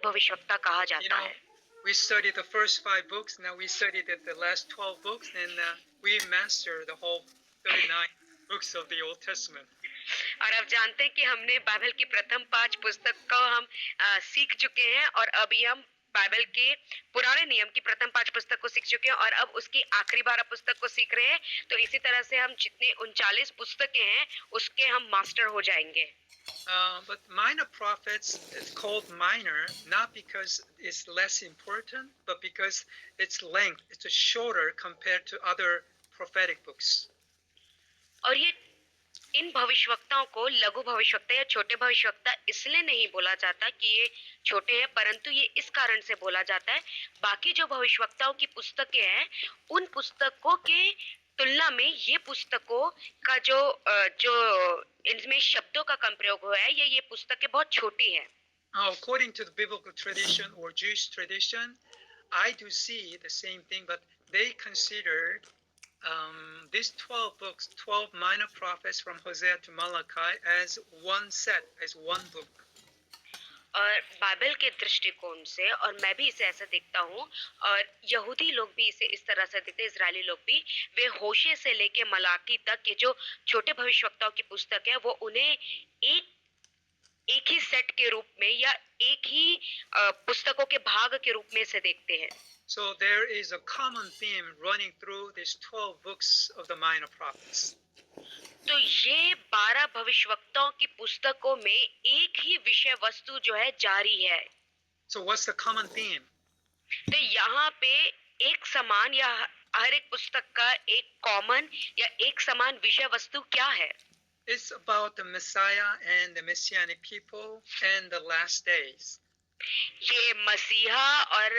भविष्यवक्ता कहा You जाता know, है। we studied the first 5 books. Now we studied the last 12 books, and we mastered the whole 39 books of the Old Testament. और आप जानते हैं कि हमने बाइबल की प्रथम 5 पुस्तक को हम सीख चुके हैं और अभी हम बाइबल के पुराने नियम की प्रथम 5 पुस्तक को सीख चुके हैं और अब उसकी आखिरी 12 पुस्तक को सीख रहे हैं। तो इसी तरह से हम जितने 39 पुस्तकें हैं उसके हम मास्टर हो जाएंगे। But minor prophets is called minor not because it's less important, but because its length it's shorter compared to other prophetic books. और ये इन भविष्यवक्ताओं को लघु भविष्यवक्ता या छोटे भविष्यवक्ता इसलिए नहीं बोला जाता कि ये छोटे हैं, परंतु ये इस कारण से बोला जाता है बाकी जो भविष्यवक्ताओं की पुस्तकें हैं उन पुस्तकों के तुलना में ये पुस्तकों का जो इनमें शब्दों का कम प्रयोग हुआ है ये पुस्तकें बहुत छोटी हैं। Now, according to the biblical tradition or Jewish tradition, I do see the same thing, but they considered these 12 books, 12 minor prophets from Hosea to Malachi, as one set, as one book. और Bible के दृष्टिकोण से और मैं भी इसे ऐसा देखता हूँ और यहूदी लोग भी इसे इस तरह से देखते हैं, इजरायली लोग भी, वे होशे से लेके मलाकी तक के जो छोटे भविष्यवक्ताओं की पुस्तक है वो उन्हें एक ही सेट के रूप में या एक ही पुस्तकों के भाग के रूप में से देखते हैं। So there is a common theme running through these 12 books of the minor prophets. तो ये 12 भविष्यवक्ताओं की पुस्तकों में एक ही विषय वस्तु जो है जारी है। So what's the common theme? तो यहाँ पे एक समान या हर एक पुस्तक का एक कॉमन या एक समान विषय वस्तु क्या है? It's about the Messiah and the Messianic people and the last days. ये मसीहा और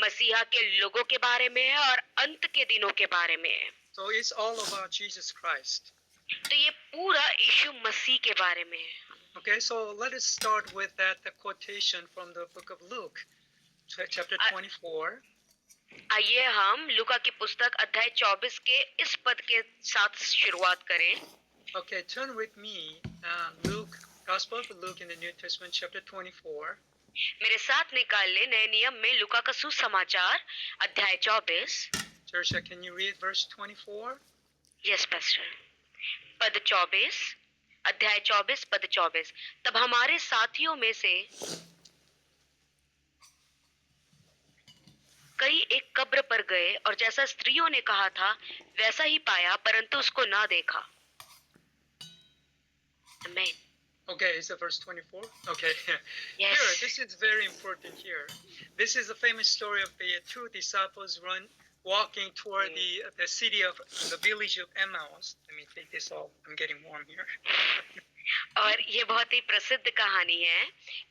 मसीहा के लोगों के बारे में है और अंत के दिनों के बारे में है। So it's all about Jesus Christ. तो ये पूरा यीशु मसीह के बारे में है। Okay, so let us start with the quotation from the book of Luke, chapter 24. आइए हम लूका की पुस्तक अध्याय 24 के इस पद के साथ शुरुआत करें। Okay, turn with me, Luke, Gospel of Luke in the New Testament, chapter 24. मेरे साथ निकाल ले नए नियम में लूका का सुसमाचार अध्याय 24। Teresa, can you read verse 24? Yes, Pastor. पद 24, अध्याय 24 पद 24। तब हमारे साथियों में से कई एक कब्र पर गए और जैसा स्त्रियों ने कहा था वैसा ही पाया, परंतु उसको ना देखा। Amen. Okay, is it verse 24? Okay. Yes. Here, this is very important here. This is a famous story of the two disciples walking toward the city of the village of Emmaus. Let me take this off. I'm getting warm here. और ये बहुत ही प्रसिद्ध कहानी है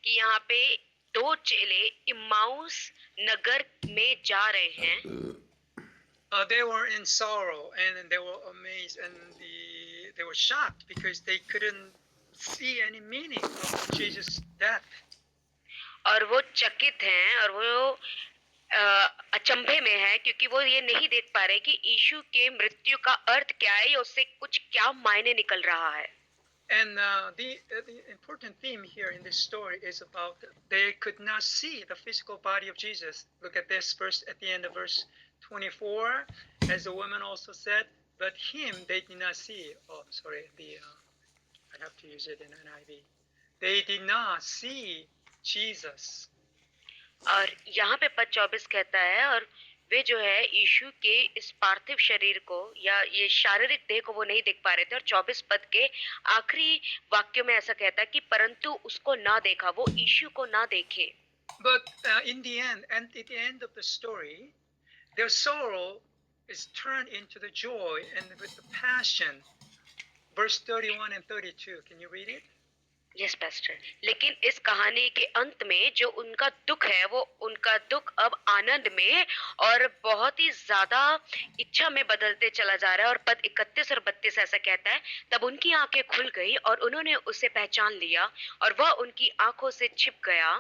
कि यहाँ पे दो चेले इम्माउस नगर में जा रहे हैं। They were in sorrow and they were amazed and they were shocked because they couldn't see any meaning of Jesus' death. और वो चकित हैं और वो अचंभे में है क्योंकि वो ये नहीं देख पा रहे कि यीशु के मृत्यु का अर्थ क्या है या उससे कुछ क्या मायने निकल रहा है। And the important theme here in this story is about they could not see the physical body of Jesus. Look at this verse at the end of verse 24, as the woman also said, but him they did not see. Oh, sorry, I have to use it in NIV. They did not see Jesus. और यहाँ पे पद 24 कहता है और वे जो है यीशु के इस पार्थिव शरीर को या ये शारीरिक देह को वो नहीं देख पा रहे थे और 24 पद के आखिरी वाक्यों में ऐसा कहता है कि परंतु उसको ना देखा, वो यीशु को ना देखे। But in the end, and at the end of the story, their sorrow is turned into the joy and with the passion. Verse 31 and 32, can you read it? Yes, Pastor. लेकिन इस कहानी के अंत में जो उनका दुख है वो उनका दुख अब आनंद में और बहुत ही ज्यादा इच्छा में बदलते चला जा रहा है। और पद 31 और 32 ऐसा कहता है, तब उनकी आंखें खुल गई और उन्होंने उसे पहचान लिया और वह उनकी आंखों से छिप गया।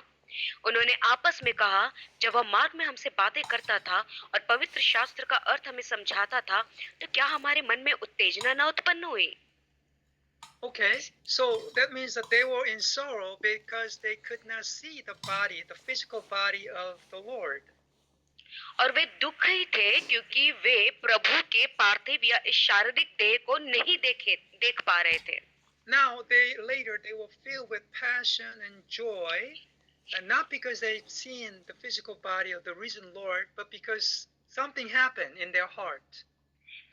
उन्होंने आपस में कहा, जब वह मार्ग में हमसे बातें करता था और पवित्र शास्त्र का अर्थ हमें समझाता था, तो क्या हमारे मन में उत्तेजना न उत्पन्न हुई? Okay, so that means that they were in sorrow because they could not see the body, the physical body of the Lord. और वे दुख ही थे क्योंकि वे प्रभु के पार्थिव या इस शारीरिक देह को नहीं देख पा रहे थे. Now they will filled with passion and joy, and not because they've seen the physical body of the risen Lord, but because something happened in their heart.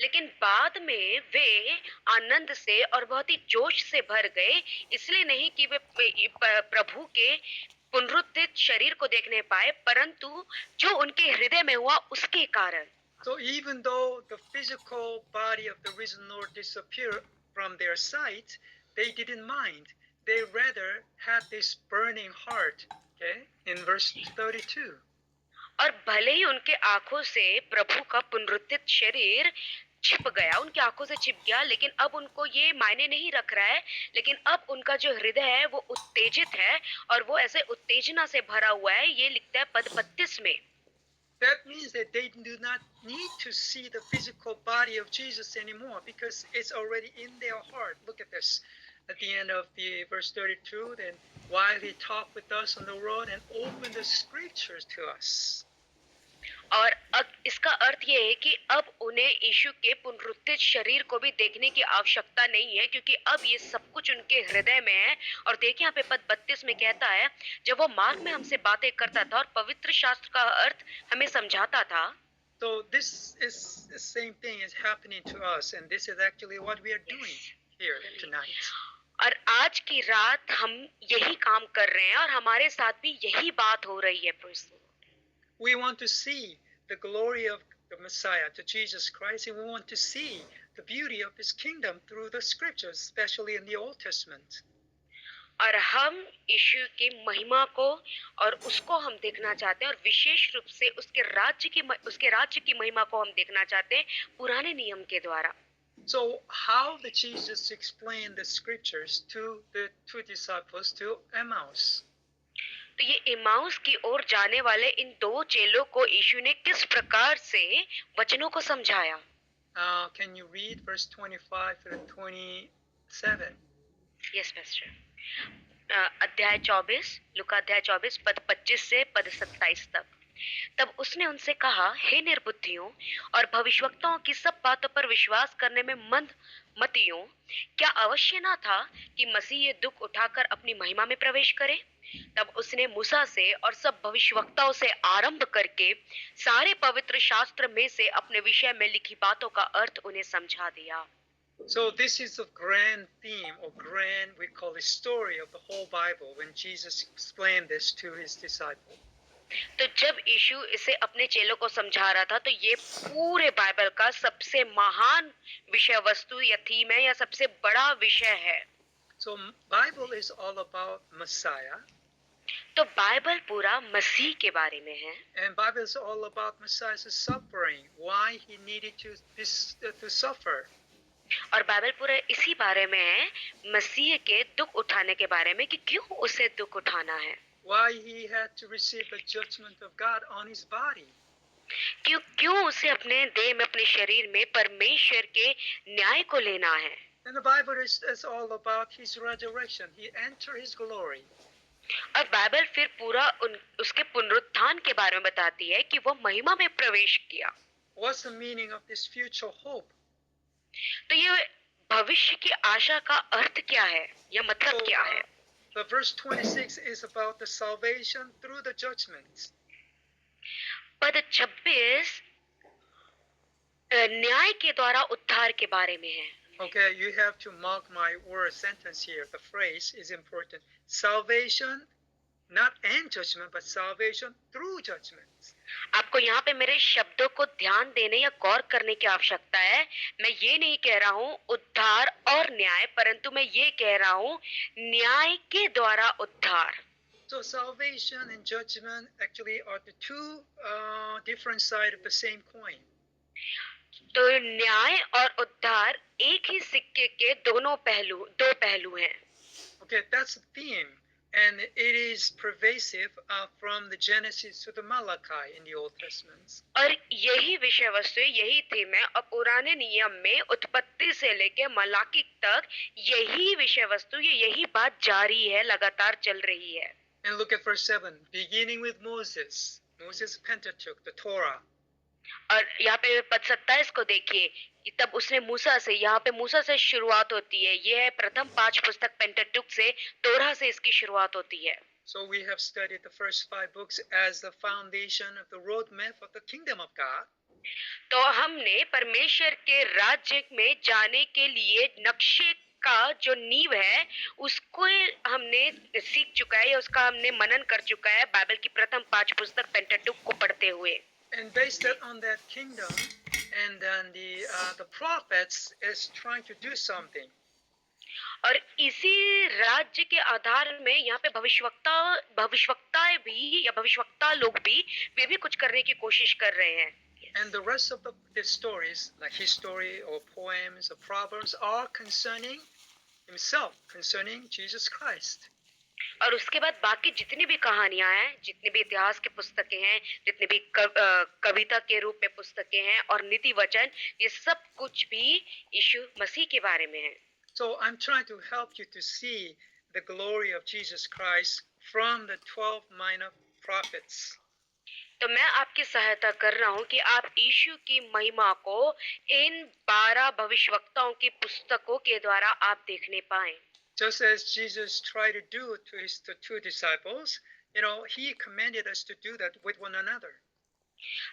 लेकिन बाद में वे आनंद से और बहुत ही जोश से भर गए, इसलिए नहीं कि वे प्रभु के पुनरुत्थित शरीर को देखने पाए, परंतु जो उनके हृदय में हुआ उसके कारण. So even though the physical body of the risen Lord disappeared from their sight, they didn't mind. They rather had this burning heart. Okay, in verse 32. और भले ही उनके आंखों से प्रभु का पुनरुत्थित शरीर छिप गया, उनकी आंखों से छिप गया, लेकिन अब उनको ये मायने नहीं रख रहा है, लेकिन अब उनका जो हृदय है वो उत्तेजित है और वो ऐसे उत्तेजना से भरा हुआ है. ये लिखता है पद 32 में. That means that they do not need to see the physical body of Jesus anymore because it's already in their heart. Look at this. At the end of the verse 32, then while he talked with us on the road and opened the scriptures to us. और अब इसका अर्थ ये है कि अब उन्हें यीशु के पुनरुत्थित शरीर को भी देखने की आवश्यकता नहीं है, क्योंकि अब ये सब कुछ उनके हृदय में है. और देखिए यहाँ पे पद 32 में कहता है, जब वो मार्ग में हमसे बातें करता था और पवित्र शास्त्र का अर्थ हमें समझाता था. So this is the same thing is happening to us, and this is actually what we are doing here tonight. और आज की रात हम यही काम कर रहे हैं और हमारे साथ भी यही बात हो रही है. We want to see the glory of the Messiah, to Jesus Christ, and we want to see the beauty of his kingdom through the scriptures, especially in the Old Testament. और हम यीशु की महिमा को और उसको हम देखना चाहते हैं, और विशेष रूप से उसके राज्य की महिमा को हम देखना चाहते हैं पुराने नियम के द्वारा. So how did Jesus explain the scriptures to the two disciples to Emmaus? तो ये इमाउस की ओर जाने वाले इन दो चेलों को यीशु ने किस प्रकार से वचनों को समझाया? Can you read verse 25 and 27? Yes, Pastor. अध्याय 24, लूका अध्याय 24 पद 25 से पद 27 तक. तब उसने उनसे कहा, हे निर्बुद्धियों और भविष्यवक्ताओं की सब बातों पर विश्वास करने में मंदमतियों, क्या अवश्य ना था कि मसीह ये दुख उठाकर अपनी महिमा में प्रवेश करे? तब उसने मूसा से और सब भविष्यवक्ताओं से आरंभ करके सारे पवित्र शास्त्र में से अपने विषय में लिखी बातों का अर्थ उन्हें समझा दिया. So this is a grand theme or grand, we call it story of the whole Bible when Jesus explained this to his disciples. तो जब यीशु इसे अपने चेलों को समझा रहा था, तो ये पूरे बाइबल का सबसे महान विषय वस्तु या थीम है या सबसे बड़ा विषय है. So Bible is all about Messiah. तो बाइबल पूरा मसीह के बारे में है. And Bible is all about Messiah's suffering, why he needed to suffer. और बाइबल पूरा इसी बारे में है, मसीह के दुख उठाने के बारे में, कि क्यों उसे दुख उठाना है. Why he had to receive the judgment of God on his body. क्यों उसे अपने देह में, अपने शरीर में परमेश्वर के न्याय को लेना है. And the Bible is all about his resurrection. He entered his glory. और बाइबल फिर पूरा उसके पुनरुत्थान के बारे में बताती है कि वो महिमा में प्रवेश किया. What's the meaning of this future hope? तो ये भविष्य की आशा का अर्थ क्या है, या मतलब क्या है? The verse 26 is about the salvation through the judgments. पद 26 न्याय के द्वारा उद्धार के बारे में है. Okay, you have to mark my word sentence here. The phrase is important. Salvation, not and judgment, but salvation through judgments. आपको यहाँ पे मेरे शब्दों को ध्यान देने या गौर करने की आवश्यकता है. मैं ये नहीं कह रहा हूँ उद्धार और न्याय, परंतु मैं ये कह रहा हूँ न्याय के द्वारा उद्धार. So salvation and judgment actually are the two different sides of the same coin. तो न्याय और उद्धार एक ही सिक्के के दो पहलू हैं. Okay, that's the theme. and it is pervasive from the Genesis to the Malachi in the Old Testaments. और यही विषय वस्तु है, यही थीम है, और पुराने नियम में उत्पत्ति से लेके मलाकी तक यही विषय वस्तु, यही बात जारी है, लगातार चल रही है. And look at verse 7, beginning with Moses, Moses Pentateuch, the Torah. और यहाँ पे पद 27 को देखिए, तब उसने मूसा से, यहाँ पे मूसा से शुरुआत होती है. ये है प्रथम 5 पुस्तक पेंटाटुक से, तोरा से इसकी शुरुआत होती है. So we have studied the first 5 books as the foundation of the roadmap of the kingdom of God. तो हमने परमेश्वर के राज्य में जाने के लिए नक्शे का जो नींव है उसको हमने सीख चुका है, या उसका हमने मनन कर चुका है बाइबल की प्रथम 5 पुस्तक पेंटाटुक को पढ़ते हुए. And based on that kingdom, and then the prophets is trying to do something. और इसी राज्य के आधार में यहाँ पे भविष्यवक्ताएं भी, या भविष्यवक्ता लोग भी, वे भी कुछ करने की कोशिश कर रहे हैं. And the rest of the stories, like history or poems or proverbs, are concerning himself, concerning Jesus Christ. और उसके बाद बाकी जितनी भी कहानियां हैं, जितने भी इतिहास के पुस्तकें हैं, जितने भी कविता के रूप में पुस्तकें हैं और नीति वचन, ये सब कुछ भी यीशु मसीह के बारे में है. So I'm trying to help you to see the glory of Jesus Christ from the 12 minor prophets. तो मैं आपकी सहायता कर रहा हूँ कि आप यीशु की महिमा को इन 12 भविष्यवक्ताओं की पुस्तकों के द्वारा आप देखने पाएं. Just as Jesus tried to do to his two disciples, he commanded us to do that with one another.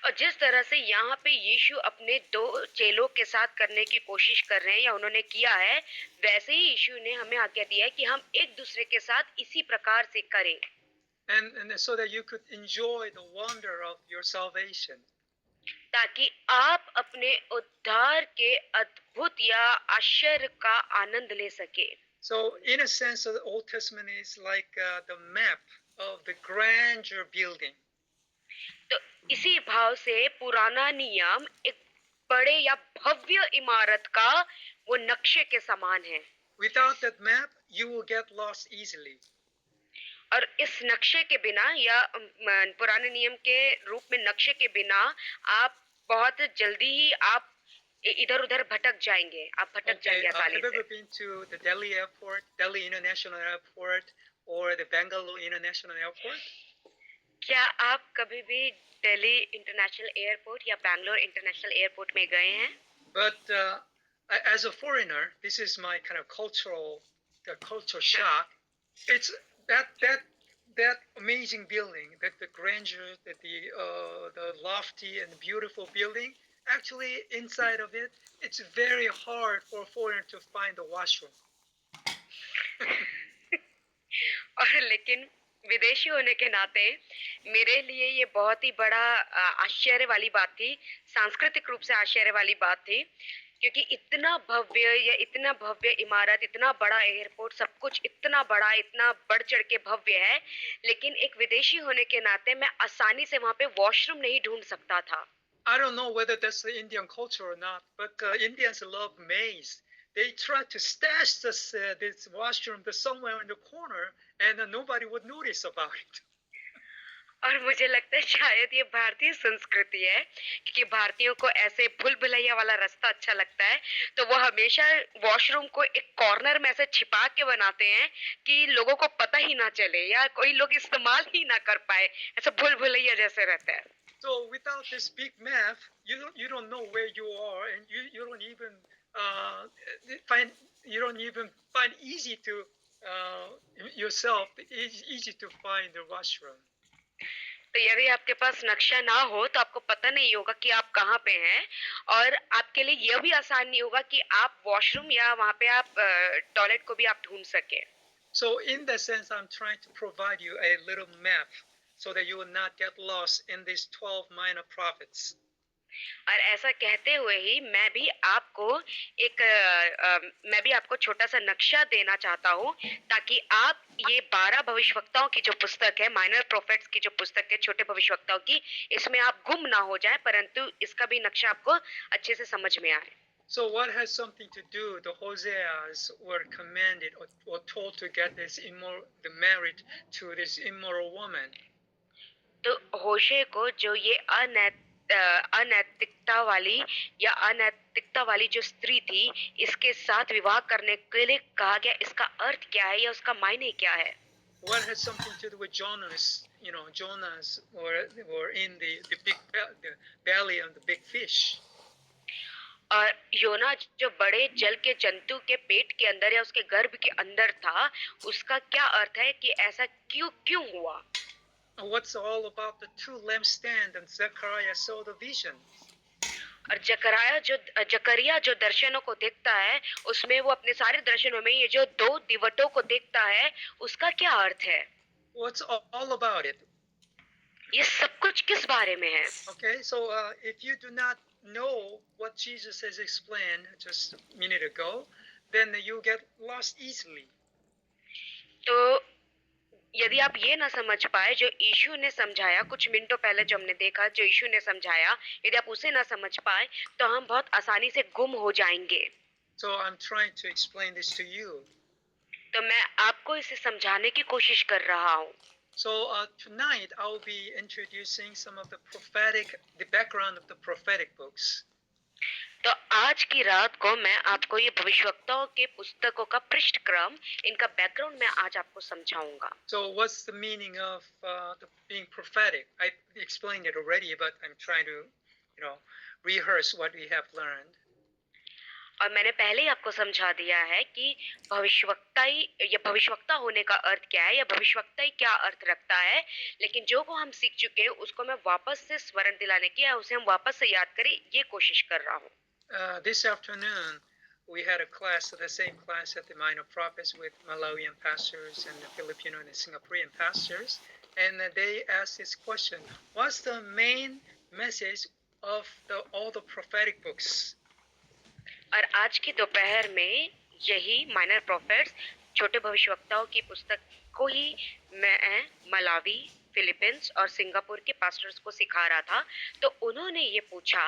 और जिस तरह से यहाँ पे यीशु अपने 2 चेलों के साथ करने की कोशिश कर रहे हैं, या उन्होंने किया है, वैसे ही यीशु ने हमें आज्ञा दिया है कि हम एक दूसरे के साथ इसी प्रकार से करें. And so that you could enjoy the wonder of your salvation. ताकि आप अपने उद्धार के अद्भुत या आश्चर्य का आनंद ले सके. So in a sense, the Old Testament is like the map of the grandeur building. तो इसी भाव से पुराना नियम एक बड़े या भव्य इमारत का वो नक्शे के समान है. Without that map, you will get lost easily. और इस नक्शे के बिना, या पुराने नियम के रूप में नक्शे के बिना, आप बहुत जल्दी ही आप इधर उधर भटक जाएंगे, आप भटक जाएंगे आसानी Have you ever से. been to the Delhi airport, Delhi International Airport, or the Bangalore International Airport? क्या आप कभी भी दिल्ली इंटरनेशनल एयरपोर्ट या बैंगलोर इंटरनेशनल एयरपोर्ट में गए हैं? But as a foreigner, this is my kind of cultural shock. It's that amazing building, that the grandeur, that the lofty and beautiful building. Actually, inside of it, it's very hard for a foreigner to find the washroom. और लेकिन विदेशी होने के नाते मेरे लिए ये बहुत ही बड़ा आश्चर्य वाली बात थी, सांस्कृतिक रूप से आश्चर्य वाली बात थी, क्योंकि इतना भव्य या इतना भव्य इमारत, इतना बड़ा एयरपोर्ट, सब कुछ इतना बड़ा, इतना बढ़ चढ़ के भव्य है, लेकिन एक विदेशी होने के नाते मैं आसानी से वहां पे वॉशरूम नहीं ढूंढ सकता था. I don't know whether that's the Indian culture or not, but Indians love maize. They try to stash this washroom somewhere in the corner, and nobody would notice about it. और मुझे लगता है शायद ये भारतीय संस्कृति है, क्योंकि भारतीयों को ऐसे भूल भुलैया वाला रास्ता अच्छा लगता है, तो वो हमेशा वॉशरूम को एक कॉर्नर में ऐसे छिपा के बनाते हैं कि लोगों को पता ही ना चले, या कोई लोग इस्तेमाल ही ना कर पाए, ऐसा भूल भुलैया जैसे रहता है. So without this big map, you don't know where you are, and you don't even find easy to yourself easy to find the washroom. तो यदि आपके पास नक्शा ना हो तो आपको पता नहीं होगा कि आप कहाँ पे हैं, और आपके लिए यह भी आसान नहीं होगा कि आप वॉशरूम या वहाँ पे आप टॉयलेट को भी आप ढूंढ सके. So in that sense, I'm trying to provide you a little map so that you will not get lost in these 12 minor prophets. और ऐसा कहते हुए ही मैं भी आपको छोटा सा नक्शा देना चाहता हूँ, ताकि आप ये 12 भविष्यवक्ताओं की जो पुस्तक है, माइनर प्रोफेट्स की जो पुस्तक है, छोटे भविष्यवक्ताओं की, इसमें आप गुम ना हो जाएं, परंतु इसका भी नक्शा आपको अच्छे से समझ में आए. So what has something to do? The Hoseas were commanded or told to get the married to this immoral woman. तो होशे को जो ये अनैतिकता वाली या अनैतिकता वाली जो स्त्री थी, इसके साथ विवाह करने के लिए कहा गया, इसका अर्थ क्या है या उसका मायने क्या है? What has something to do with Jonas? Jonas or in the belly of the big fish. और योना जो बड़े जल के जंतु के पेट के अंदर या उसके गर्भ के अंदर था, उसका क्या अर्थ है कि ऐसा क्यों हुआ? What's all about the two lampstands and Zechariah saw the vision? और जकरिया जो दर्शनों को देखता है, उसमें वो अपने सारे दर्शनों में ये जो दो दिवटों को देखता है, उसका क्या अर्थ है? What's all about it? ये सब कुछ किस बारे में है? Okay, so if you do not know what Jesus has explained just a minute ago, then you get lost easily. तो यदि आप ये ना समझ पाए जो यीशु ने समझाया कुछ मिनटों पहले, जो हमने देखा जो यीशु ने समझाया, यदि आप उसे ना समझ पाए तो हम बहुत आसानी से गुम हो जाएंगे। So I'm trying to explain this to you. तो मैं आपको इसे समझाने की कोशिश कर रहा हूँ। So tonight I'll be introducing some of the background of the prophetic books. तो आज की रात को मैं आपको ये भविष्यवक्ताओं के पुस्तकों का पृष्ठक्रम, इनका बैकग्राउंड मैं आज आपको समझाऊंगा। So what's the meaning of being prophetic? I explained it already, but I'm trying to, rehearse what we have learned. और मैंने पहले ही आपको समझा दिया है कि भविष्यवक्ता होने का अर्थ क्या है या भविष्यवक्ता क्या अर्थ रखता है, लेकिन जो को हम सीख चुके हैं उसको मैं वापस से स्मरण दिलाने की या उसे हम वापस से याद करें, ये कोशिश कर रहा हूँ। This afternoon we had a class, the same class at the Minor Prophets with Malawian pastors and the Filipino and Singaporean pastors, and they asked this question: what's the main message of all the prophetic books? और आज की दोपहर में यही minor profits छोटे भविष्यवक्ताओं की पुस्तक को ही मैं मलावी, फिलीपींस और सिंगापुर के पास्टर्स को सिखा रहा था। तो उन्होंने ये पूछा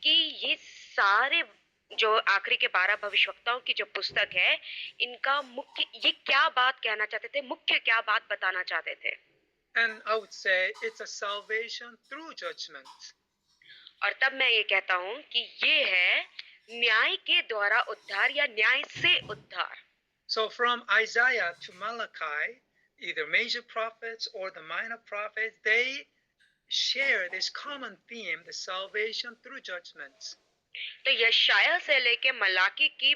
कि ये सारे जो आखिरी के 12 भविष्यवक्ताओं की जो पुस्तक है, इनका मुख्य ये क्या बात कहना चाहते थे, मुख्य क्या बात बताना चाहते थे? And I would say it's a salvation through judgment. और तब मैं ये कहता हूँ कि ये है न्याय के द्वारा उद्धार या न्याय से उद्धार। So from Isaiah to Malachi, either major prophets or the minor prophets, they share this common theme, the salvation through judgments. तो यशाया से लेके मलाकी की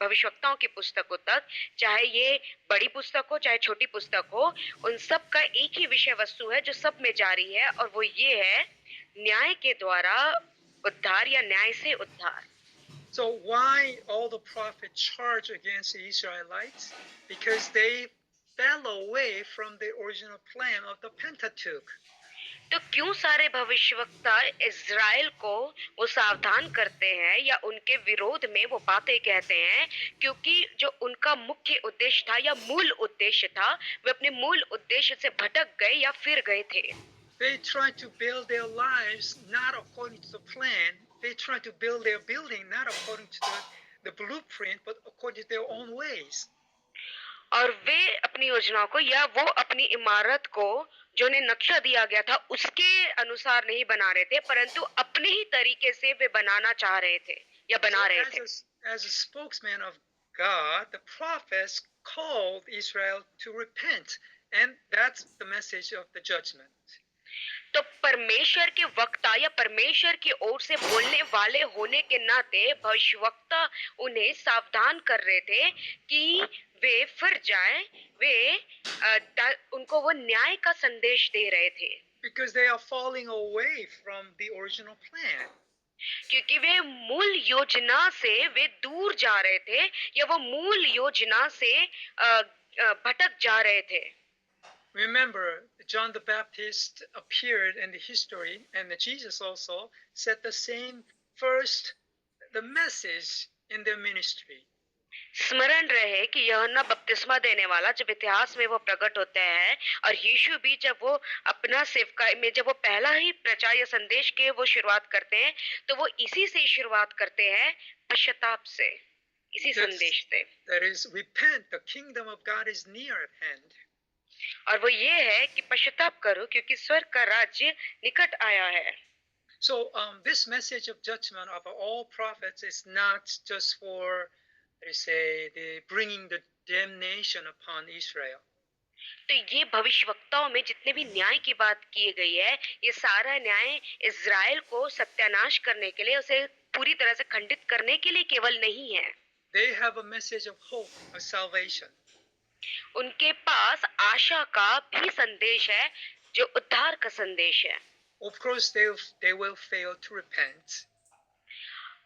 भविष्यवक्ताओं की पुस्तकों तक, चाहे ये बड़ी पुस्तक हो चाहे छोटी पुस्तक हो, उन सब का एक ही विषय वस्तु है जो सब में जारी है, और वो ये है न्याय के द्वारा उद्धार या न्याय से उद्धार। So why all the prophets charge against the Israelites? Because they fell away from the original plan of the Pentateuch. तो क्यों सारे भविष्यवक्ता इज़राइल को वो सावधान करते हैं या उनके विरोध में वो बातें कहते हैं? क्योंकि जो उनका मुख्य उद्देश्य था या मूल उद्देश्य था, वे अपने मूल उद्देश्य से भटक गए या फिर गए थे। They tried to build their lives not according to the plan. They tried to build their building not according to the blueprint, but according to their own ways. और वे अपनी योजनाओं को या वो अपनी इमारत को जो उन्हें नक्शा दिया गया था उसके अनुसार नहीं बना रहे थे, परंतु अपने ही तरीके से वे बनाना चाह रहे थे या बना रहे थे। As a spokesman of God, the prophets called Israel to repent, and that's the message of the judgment. तो परमेश्वर के वक्ता या परमेश्वर की ओर से बोलने वाले होने के नाते भविष्यवक्ता उन्हें सावधान कर रहे थे कि वे फिर जाएं, वे उनको वो न्याय का संदेश दे रहे थे। Because they are falling away from the original plan. क्योंकि वे मूल योजना से वे दूर जा रहे थे या वो मूल योजना से भटक जा रहे थे। Remember, John the Baptist appeared in the history, and Jesus also said the same first, the message in their ministry. स्मरण रहे कि यूहन्ना बपतिस्मा देने वाला जब इतिहास में वो प्रकट होते हैं और यीशु भी जब वो अपना सेवकाई में जब वो पहला ही प्रचार या संदेश के वो शुरुआत करते हैं तो वो इसी से शुरुआत करते हैं, पश्चाताप से, इसी That's, संदेश से। that is, repent, the kingdom of God is near at hand. और वो ये है कि pश्चाताप करो क्योंकि स्वर्ग का राज्य निकट आया है। So this message of judgment of all prophets is not just for, let's say, the bringing the damnation upon Israel. तो ये भविष्यवक्ताओं में जितने भी न्याय की बात की गई है, ये सारा न्याय इज़राइल को सत्यानाश करने के लिए, उसे पूरी तरह से खंडित करने के लिए केवल नहीं है। They have a message of hope, of salvation. उनके पास आशा का भी संदेश है, जो उद्धार का संदेश है। Of course, they will fail to repent.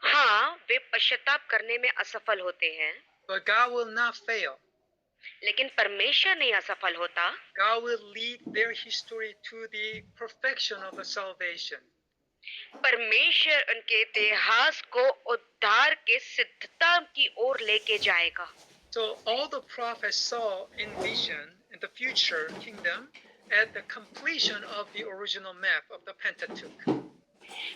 हाँ, वे पश्चाताप करने में असफल होते हैं, But God will not fail. लेकिन परमेश्वर नहीं असफल होता। God will lead their history to the perfection of the salvation. परमेश्वर उनके इतिहास को उद्धार के सिद्धता की ओर लेके जाएगा। So all the prophets saw in vision in the future kingdom at the completion of the original map of the Pentateuch.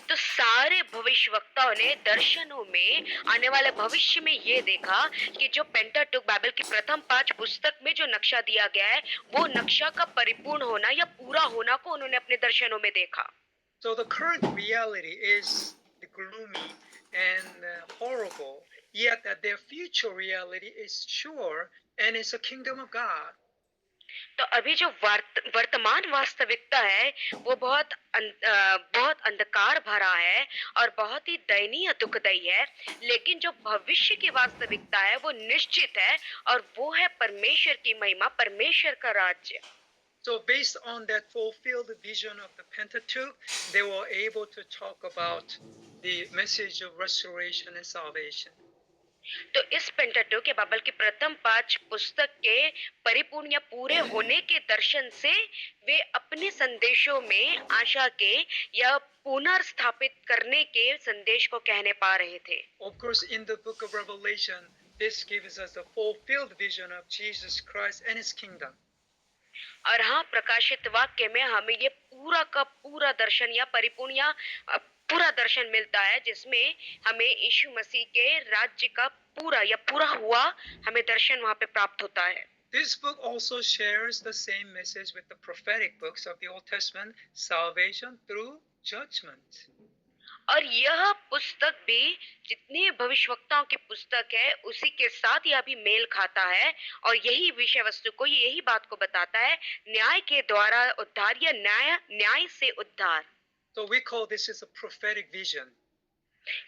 तो सारे भविष्यवक्ताओं ने दर्शनों में आने वाले भविष्य में ये देखा कि जो पेंटाटुक बाइबल की प्रथम 5 पुस्तक में जो नक्शा दिया गया है, वो नक्शा का परिपूर्ण होना या पूरा होना को उन्होंने अपने दर्शनों में देखा। So the current reality is gloomy and horrible, yet that their future reality is sure and is a kingdom of God. तो अभी जो वर्तमान वास्तविकता है वो बहुत अंधकार भरा है और बहुत ही दयनीय दुखदायी है, लेकिन जो भविष्य की वास्तविकता है वो निश्चित है और वो है परमेश्वर की महिमा, परमेश्वर का राज्य। So based on that fulfilled vision of the Pentateuch, they were able to talk about the message of restoration and salvation. तो इस पेंटाटुक के बाइबल की प्रथम 5 पुस्तक के परिपूर्ण या पूरे होने के दर्शन से वे अपने संदेशों में आशा के या पुनर्स्थापित करने के संदेश को कहने पा रहे थे। Of course, in the book of Revelation, this gives us the fulfilled vision of Jesus Christ and his kingdom. और हाँ, प्रकाशित वाक्य में हमें ये पूरा का पूरा दर्शन या परिपूर्ण या पूरा दर्शन मिलता है, जिसमें हमें यीशु मसीह के राज्य का पूरा हुआ हमें दर्शन वहां पे प्राप्त होता है। This book also shares the same message with the prophetic books of the Old Testament, salvation through judgment. और यह पुस्तक भी जितनी भविष्यवक्ताओं की पुस्तक है उसी के साथ यह भी मेल खाता है और यही विषय वस्तु को, यही बात को बताता है, न्याय के द्वारा उद्धार या न्याय से उद्धार। So we call this as a prophetic vision.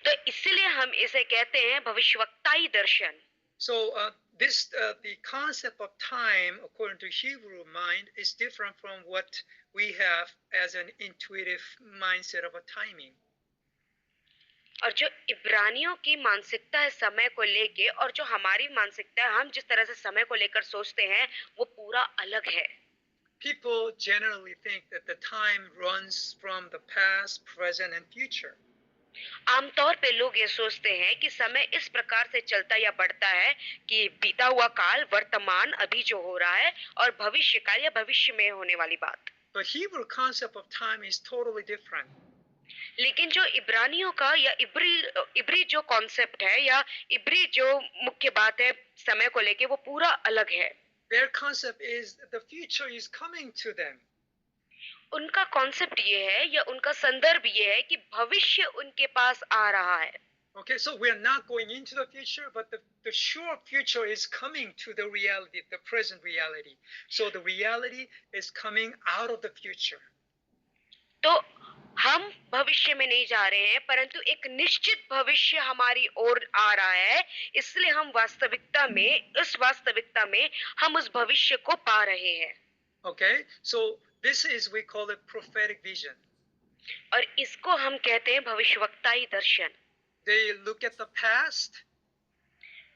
तो इसलिए हम इसे कहते हैं भविष्यवक्ताई दर्शन। So the concept of time, according to Hebrew mind, is different from what we have as an intuitive mindset of a timing. और जो इब्रानियों की मानसिकता है समय को लेके और जो हमारी मानसिकता है, हम जिस तरह से समय को लेकर सोचते हैं वो पूरा अलग है। People generally think that the time runs from the past, present and future. आमतौर पे लोग ये सोचते हैं कि समय इस प्रकार से चलता या बढ़ता है कि बीता हुआ काल, वर्तमान अभी जो हो रहा है और भविष्य काल या भविष्य में होने वाली बात। But Hebrew concept of time is totally different. लेकिन जो इब्रानियों का या इब्री जो कॉन्सेप्ट है या इब्री जो मुख्य बात है समय को लेके, वो पूरा अलग है। Their concept is the future is coming to them. उनका कॉन्सेप्ट ये है या उनका संदर्भ ये है कि भविष्य उनके पास आ रहा है। Okay, so we are not going into the future, but the sure future is coming to the reality, the present reality. So the reality is coming out of the future. तो हम भविष्य में नहीं जा रहे हैं, परंतु एक निश्चित भविष्य हमारी ओर आ रहा है, इसलिए हम वास्तविकता में, इस वास्तविकता में हम उस भविष्य को पा रहे हैं। Okay, so this is, we call it prophetic vision. और इसको हम कहते हैं भविष्यवक्ताई दर्शन। They look at the past.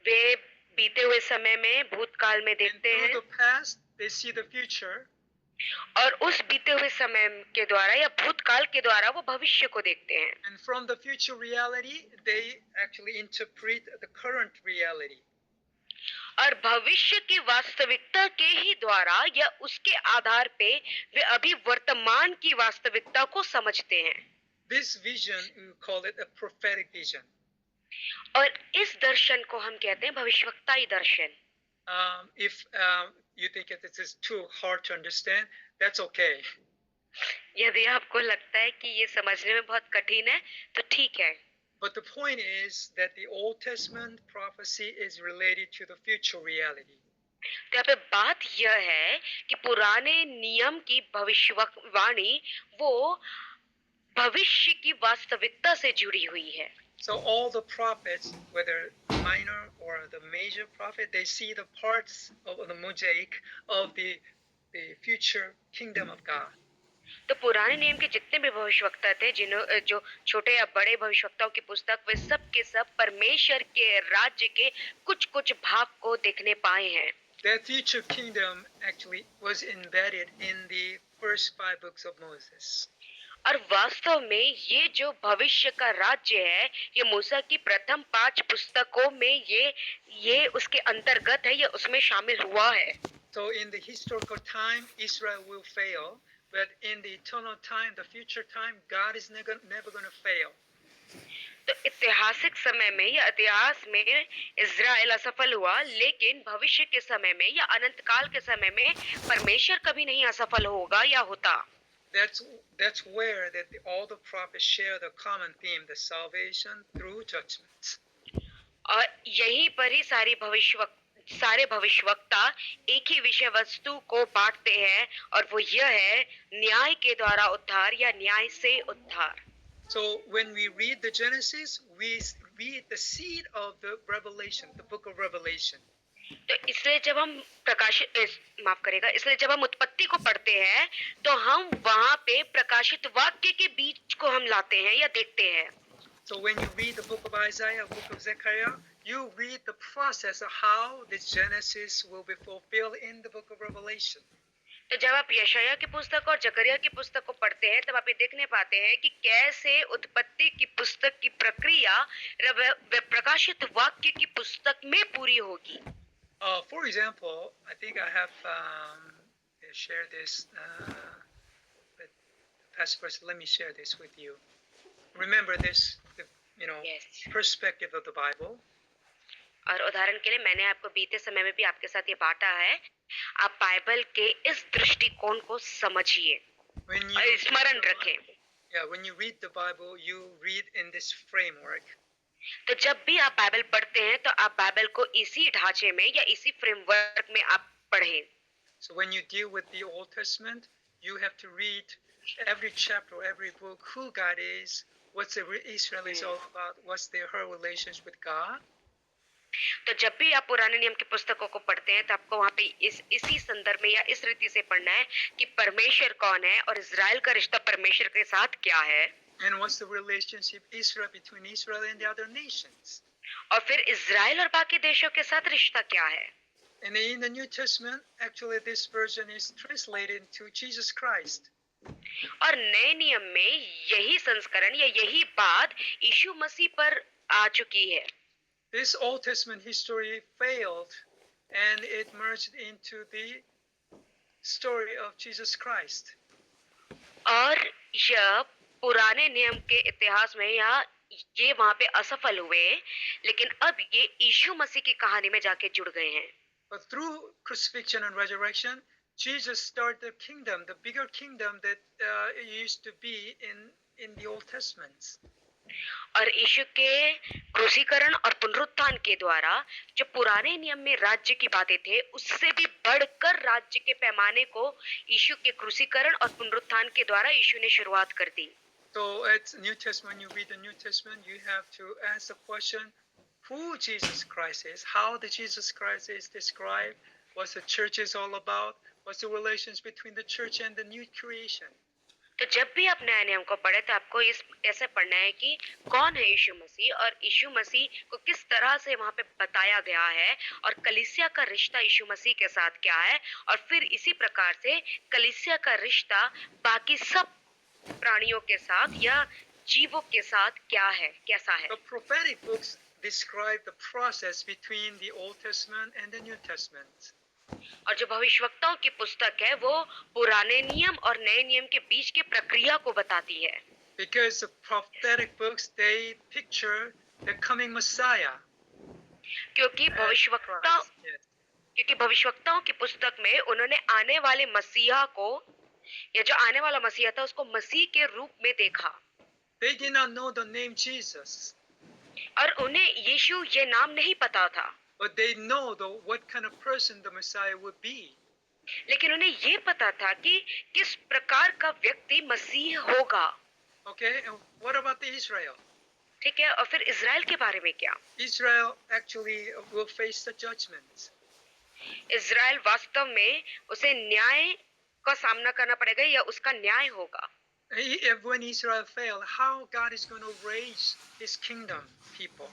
वे बीते हुए समय में, भूतकाल में देखते हैं। And through the past, they see the future. और उस बीते हुए समय के द्वारा या भूतकाल के द्वारा वो भविष्य को देखते हैं। And from the future reality, they actually interpret the current reality. और भविष्य की वास्तविकता के ही द्वारा या उसके आधार पे वे अभी वर्तमान की वास्तविकता को समझते हैं। This vision, we call it a prophetic vision. और इस दर्शन को हम कहते हैं भविष्यवक्ताई दर्शन। If you think that this is too hard to understand, that's okay. यदि आपको लगता है कि ये समझने में बहुत कठिन है तो ठीक है, But the point is that the Old Testament prophecy is related to the future reality. तो यहाँ पे बात यह है कि पुराने नियम की भविष्यवाणी वो भविष्य की वास्तविकता से जुड़ी हुई है। So all the prophets, whether minor or the major prophet, they see the parts of the mosaic of the future kingdom of God. तो पुराने नियम के जितने भी भविष्यवक्ता थे, जो छोटे या बड़े भविष्यवक्ताओं की पुस्तक, वे सब के सब परमेश्वर के राज्य के कुछ कुछ भाग को देखने पाए हैं। That future kingdom actually was embedded in the first 5 books of Moses. और वास्तव में ये जो भविष्य का राज्य है, ये मूसा की प्रथम 5 पुस्तकों में ये उसके अंतर्गत है, ये उसमें शामिल हुआ है। So in the historical time, Israel will fail, but in the eternal time, the future time, God is never going to fail. तो ऐतिहासिक समय में या इतिहास में इज़राइल असफल हुआ, लेकिन भविष्य के समय में या अनंत काल के समय में परमेश्वर कभी नहीं असफल होगा या होता। That's where all the prophets share the common theme, the salvation through judgments. और यहीं पर ही सारे भविष्यवक्ता एक ही विषय वस्तु को बांटते हैं, और वो यह है न्याय के द्वारा उद्धार या न्याय से उद्धार। So when we read the Genesis, we read the seed of the Revelation, the book of Revelation. तो इसलिए जब हम इसलिए जब हम उत्पत्ति को पढ़ते हैं तो हम वहां पे प्रकाशित वाक्य के बीज को हम लाते हैं या देखते हैं। So when you read the book of Isaiah, book of Zechariah, you read the process of how the Genesis will be fulfilled in the book of Revelation. तो जब आप यशाया की पुस्तक और जकरिया की पुस्तक को पढ़ते हैं, तब आप ये देखने पाते हैं कि कैसे उत्पत्ति की पुस्तक की प्रक्रिया प्रकाशित वाक्य की पुस्तक में पूरी होगी। For example, I think I have shared this. But Pastor Person, let me share this with you. Remember this, Yes. perspective of the Bible. और उदाहरण के लिए मैंने आपको बीते समय में भी आपके साथ ये बांटा है। आप बाइबल के इस दृष्टिकोण को समझिए और स्मरण रखें। Yeah, when you read the Bible, you read in this framework. तो जब भी आप बाइबल पढ़ते हैं तो आप बाइबल को इसी ढांचे में या इसी फ्रेमवर्क में आप पढ़ें। So when you deal with the Old Testament, you have to read every chapter, every book, who God is, what's the Israelis all about, what's her relations with God. तो जब भी आप पुराने नियम की पुस्तकों को पढ़ते हैं तो आपको वहाँ पे इसी संदर्भ में या इस रीति से पढ़ना है कि परमेश्वर कौन है और इज़राइल का रिश्ता परमेश्वर के साथ क्या है। And what's the relationship between Israel and the other nations? और फिर इज़राइल और बाकी देशों के साथ रिश्ता क्या है। And in the New Testament, actually this version is translated to Jesus Christ. और नए नियम में यही संस्करण या यही बात यीशु मसीह पर आ चुकी है। This Old Testament history failed and it merged into the story of Jesus Christ. और यह पुराने नियम के इतिहास में ये वहां पे असफल हुए, लेकिन अब ये यीशु मसीह की कहानी में जाके जुड़ गए हैं। But through crucifixion and resurrection, Jesus started the kingdom, the bigger kingdom that used to be in the Old Testament. और यीशु के क्रूसीकरण और पुनरुत्थान के द्वारा जो पुराने नियम में राज्य की बातें थे, उससे भी बढ़कर राज्य के पैमाने को यीशु के क्रूसीकरण और पुनरुत्थान के द्वारा यीशु ने शुरुआत कर दी। So at New Testament, you read the New Testament, you have to ask the question, who Jesus Christ is, how the Jesus Christ is described, what the church is all about, what's the relations between the church and the new creation. तो जब भी आप नया नियम को पढ़े तो आपको ऐसे पढ़ना है कि कौन है यीशु मसीह और यीशु मसीह को किस तरह से वहाँ पे बताया गया है और कलीसिया का रिश्ता यीशु मसीह के साथ क्या है, और फिर इसी प्रकार से कलीसिया का रिश्ता बाकी सब प्राणियों के साथ या जीवों के साथ क्या है, कैसा है। The prophetic books, describe the process between the Old Testament and the New Testament. और जो भविष्यवक्ताओं की पुस्तक है वो पुराने नियम और नए नियम के बीच की प्रक्रिया को बताती है, Because the prophetic books, they picture the coming Messiah. क्योंकि as भविष्यवक्ता Christ. Yes. क्योंकि भविष्यवक्ताओं की पुस्तक में उन्होंने आने वाले मसीहा को या जो आने वाला मसीहा था उसको मसीह के रूप में देखा They did not know the name Jesus, और उन्हें यीशु ये नाम नहीं पता था, but they know what kind of person the Messiah would be. लेकिन उन्हें ये पता था कि किस प्रकार का व्यक्ति मसीह होगा। Okay, and what about the Israel? ठीक है, और फिर इज़राइल के बारे में क्या? Israel actually will face the judgment. Israel वास्तव में उसे न्याय का सामना करना पड़ेगा या उसका न्याय होगा। When Israel failed, how God is going to raise His kingdom people?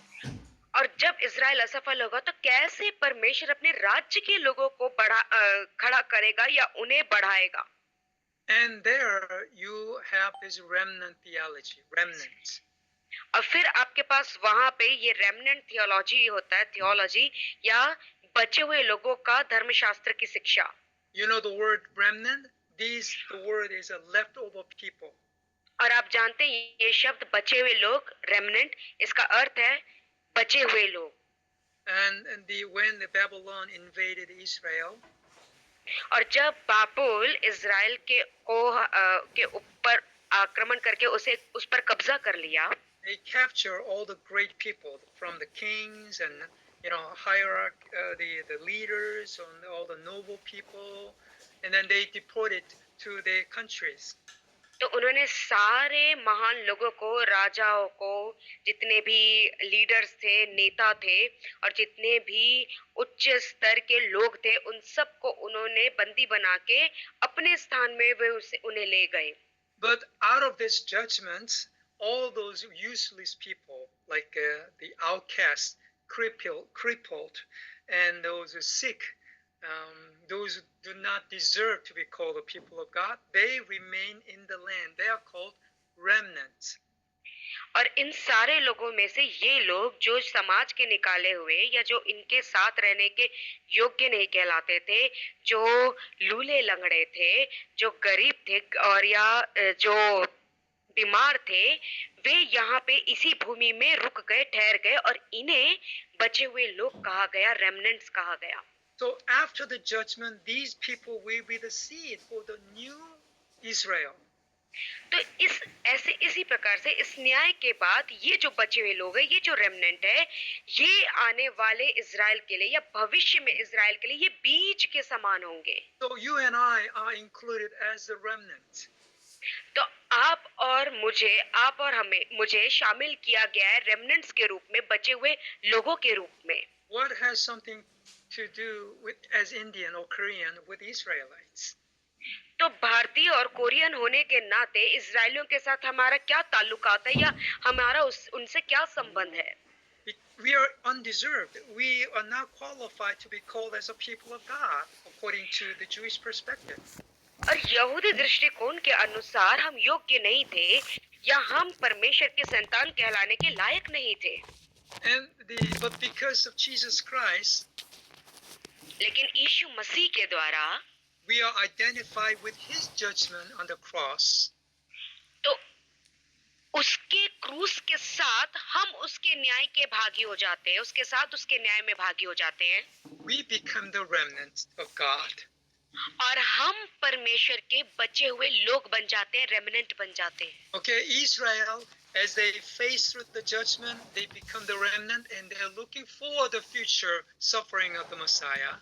और जब इज़राइल असफल होगा तो कैसे परमेश्वर अपने राज्य के लोगों को खड़ा करेगा या उन्हें बढ़ाएगा। And there you have this remnant theology, remnants. और फिर आपके पास वहां पे ये रेमनेंट थियोलॉजी होता है, थियोलॉजी या बचे हुए लोगों का धर्मशास्त्र की शिक्षा। You know the word remnant? The word is a leftover people. और आप जानते हैं ये शब्द बचे हुए लोग, रेमनेंट, इसका अर्थ है बचे हुए लोग। And when the Babylon invaded Israel, और जब बाबुल इज़राइल के ऊपर आक्रमण करके उस पर कब्जा कर लिया, they capture all the great people from the kings and hierarchy, the leaders and all the noble people, and then they deported to their countries. तो उन्होंने सारे महान लोगों को, राजाओं को, जितने भी लीडर्स थे, नेता थे और जितने भी उच्च स्तर के लोग थे, उन सबको उन्होंने बंदी बना के अपने स्थान में वे उन्हें ले गए। But out of this judgment, all those useless people, like the outcast, crippled, and those sick, those who do not deserve to be called the people of God, they remain in the land. They are called remnants. और इन सारे लोगों में से ये लोग जो समाज के निकाले हुए या जो इनके साथ रहने के योग्य नहीं कहलाते थे, जो लूले लंगड़े थे, जो गरीब थे और या जो बीमार थे, वे यहाँ पे इसी भूमि में रुक गए, ठहर गए और इन्हें बचे हुए लोग कहा गया, रेमनेंट्स कहा गया। So after the judgment, these people will be the seed for the new Israel. तो इसी प्रकार से इस न्याय के बाद ये जो बचे हुए लोग हैं, ये जो रेमनेंट है, ये आने वाले इज़राइल के लिए या भविष्य में इज़राइल के लिए ये बीज के समान होंगे। So you and I are included as the remnant. तो आप और मुझे शामिल किया गया है रेमनेंट्स के रूप में, बचे हुए लोगों के रूप में। What has something to do with, as Indian or Korean, with Israelites? तो भारतीय और कोरियन होने के नाते इजरायलियों के साथ हमारा क्या ताल्लुकात है या हमारा उनसे क्या संबंध है? We are undeserved. We are not qualified to be called as a people of God according to the Jewish perspective. और यहूदी दृष्टिकोण के अनुसार हम योग्य नहीं थे या हम परमेश्वर के संतान कहलाने के लायक नहीं थे। But because of Jesus Christ, लेकिन यीशु मसीह के द्वारा we are identified with His judgment on the cross. तो उसके क्रूस के साथ हम उसके न्याय के भागी हो जाते हैं, उसके साथ उसके न्याय में भागी हो जाते हैं। We become the remnants of God. और हम परमेश्वर के बचे हुए लोग बन जाते हैं, रेमिनेंट बन जाते हैं। Okay, Israel, as they face through the judgment, they become the remnant and they are looking for the future suffering of the Messiah.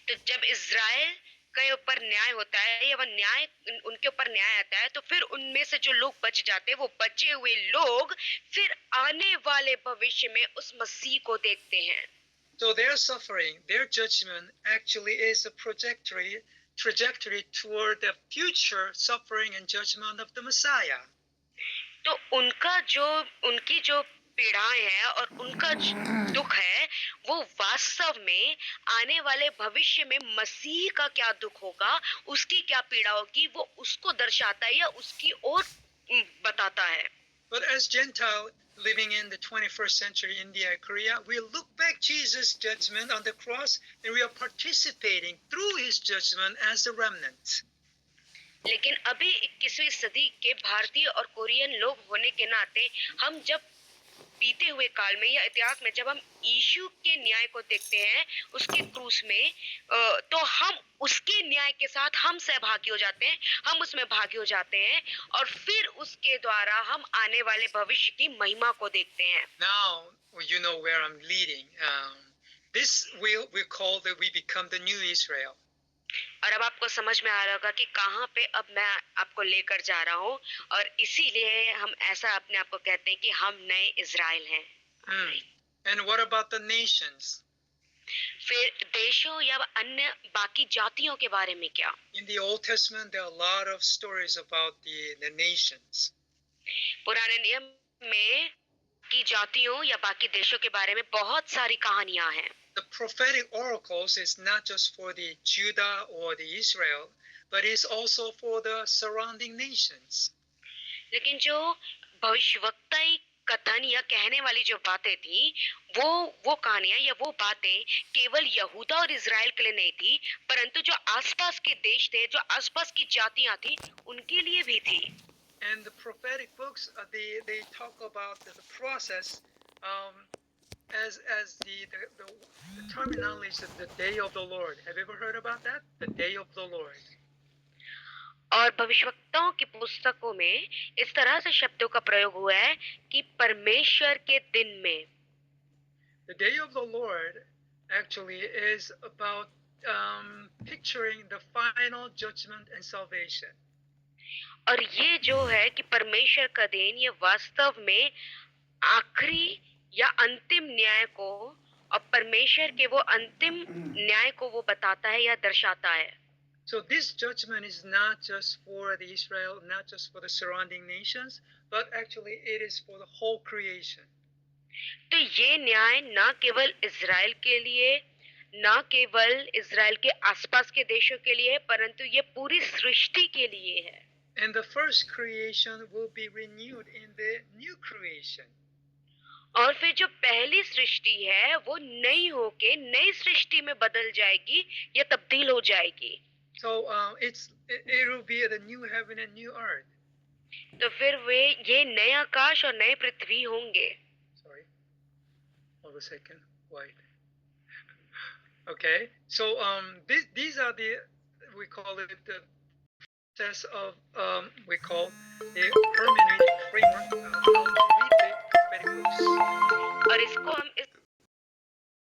तो जब इज़राइल के ऊपर न्याय होता है या वह न्याय उनके ऊपर न्याय आता है, तो फिर उनमें से जो लोग बच जाते हैं, वो बचे हुए लोग फिर आने वाले भविष्य में उस मसीह को देखते हैं। So their suffering, their judgment actually is a trajectory toward the future suffering and judgment of the Messiah. तो उनकी जो पीड़ाएं हैं और उनका दुख है, वो वास्तव में आने वाले भविष्य में मसीह का क्या दुख होगा, उसकी क्या पीड़ा होगी, वो उसको दर्शाता है या उसकी ओर बताता है। But as Gentile living in the 21st century India and Korea, we look back Jesus' judgment on the cross and we are participating through his judgment as a remnant. लेकिन अभी 21वीं सदी के भारतीय और कोरियन लोग होने के नाते हम जब बीते हुए काल में या इतिहास में जब हम यीशु के न्याय को देखते हैं उसके क्रूस में, तो हम उसके न्याय के साथ हम सहभागी हो जाते हैं, हम उसमें भागी हो जाते हैं और फिर उसके द्वारा हम आने वाले भविष्य की महिमा को देखते हैं. Now you know where I'm leading. This we call that we become the new Israel. और अब आपको समझ में आ रहा होगा कि कहाँ पे अब मैं आपको लेकर जा रहा हूँ और इसीलिए हम ऐसा अपने आप को कहते हैं कि हम नए इज़राइल हैं. And what about the nations? फिर देशों या अन्य बाकी जातियों के बारे में क्या? In the Old Testament, there are a lot of stories about the nations. पुराने नियम में की जातियों या बाकी देशों के बारे में बहुत सारी कहानियां हैं. The prophetic oracles is not just for the Judah or the Israel, but it's also for the surrounding nations. लेकिन जो भविष्यवक्ताई कथन या कहने वाली जो बातें थी वो कहानियां या वो बातें केवल यहूदा और इज़राइल के लिए नहीं थी, परंतु जो आसपास के देश थे, जो आसपास की जातियां थी, उनके लिए भी थी. And the prophetic books, they talk about the process as the terminology is the day of the Lord. Have you ever heard about that? The day of the Lord. और भविष्यवक्ताओं की पुस्तकों में इस तरह से शब्दों का प्रयोग हुआ है कि परमेश्वर के दिन में. The day of the Lord actually is about picturing the final judgment and salvation. और ये जो है कि परमेश्वर का दिन, ये वास्तव में आखिरी या अंतिम न्याय को और परमेश्वर के वो अंतिम न्याय को वो बताता है या दर्शाता है. So this judgment is not just for the Israel, not just for the surrounding nations, but actually it is for the whole creation. तो ये न्याय ना केवल इज़राइल के लिए, ना केवल इज़राइल के आसपास के देशों के लिए, परंतु ये पूरी सृष्टि के लिए है. And the first creation will be renewed in the new creation. और फिर जो पहली सृष्टि है वो नई होके नई सृष्टि में बदल जाएगी या तब्दील हो जाएगी. So it will be the new heaven and new earth. तो फिर वे ये नए आकाश और नए पृथ्वी होंगे. Sorry, hold a second. Wait. Okay. So these are we call it the process of we call the hermeneutic